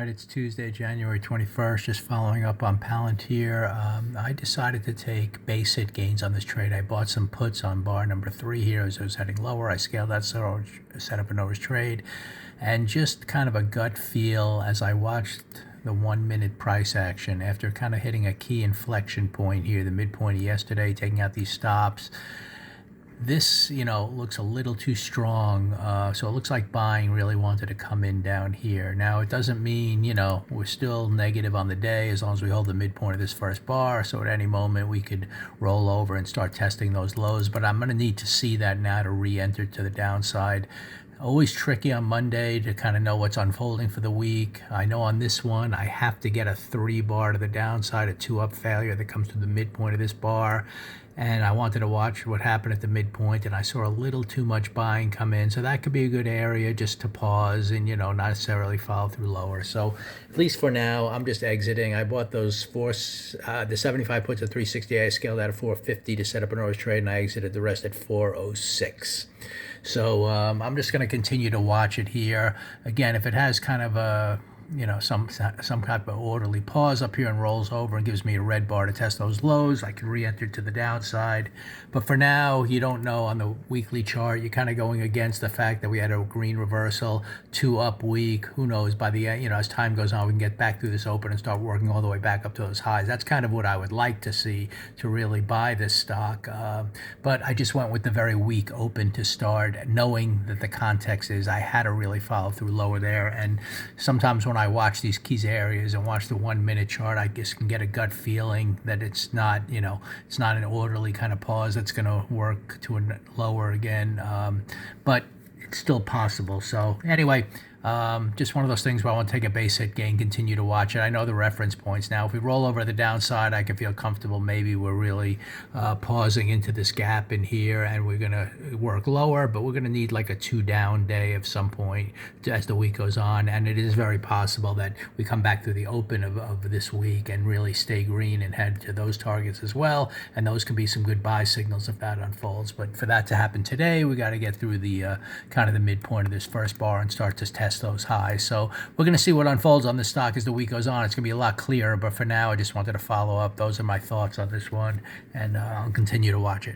All right, it's Tuesday, January 21st, just following up on Palantir. I decided to take basic gains on this trade. I bought some puts on bar number 3 here as it was heading lower. I scaled that, so set up an overage trade. And just kind of a gut feel as I watched the 1-minute price action after kind of hitting a key inflection point here, the midpoint of yesterday, taking out these stops. This, looks a little too strong, so it looks like buying really wanted to come in down here. Now, it doesn't mean, we're still negative on the day as long as we hold the midpoint of this first bar, so at any moment we could roll over and start testing those lows, but I'm going to need to see that now to re-enter to the downside. Always tricky on Monday to kind of know what's unfolding for the week. I know on this one, I have to get a 3 bar to the downside, a 2-up failure that comes to the midpoint of this bar. And I wanted to watch what happened at the midpoint, and I saw a little too much buying come in. So that could be a good area just to pause and, not necessarily follow through lower. So at least for now, I'm just exiting. I bought those the 75 puts at 360. I scaled out at 450 to set up an overage trade, and I exited the rest at 406. So I'm just going to continue to watch it here. Again, if it has kind of a some type of orderly pause up here and rolls over and gives me a red bar to test those lows, I can re-enter to the downside. But for now, you don't know on the weekly chart. You're kind of going against the fact that we had a green reversal, 2-up week. Who knows? By the end, as time goes on, we can get back through this open and start working all the way back up to those highs. That's kind of what I would like to see to really buy this stock. But I just went with the very weak open to start, knowing that the context is I had to really follow through lower there. And sometimes when I watch these key areas and watch the 1-minute chart, I just can get a gut feeling that it's not, it's not an orderly kind of pause that's going to work to a lower again. But it's still possible. So anyway, just one of those things where I want to take a basic gain, continue to watch it. I know the reference points. Now, if we roll over the downside, I can feel comfortable. Maybe we're really pausing into this gap in here and we're going to work lower, but we're going to need like a 2-down day of some point as the week goes on. And it is very possible that we come back through the open of this week and really stay green and head to those targets as well. And those can be some good buy signals if that unfolds. But for that to happen today, we got to get through the kind of the midpoint of this first bar and start to test those highs. So we're going to see what unfolds on this stock as the week goes on. It's going to be a lot clearer, but for now, I just wanted to follow up. Those are my thoughts on this one, and I'll continue to watch it.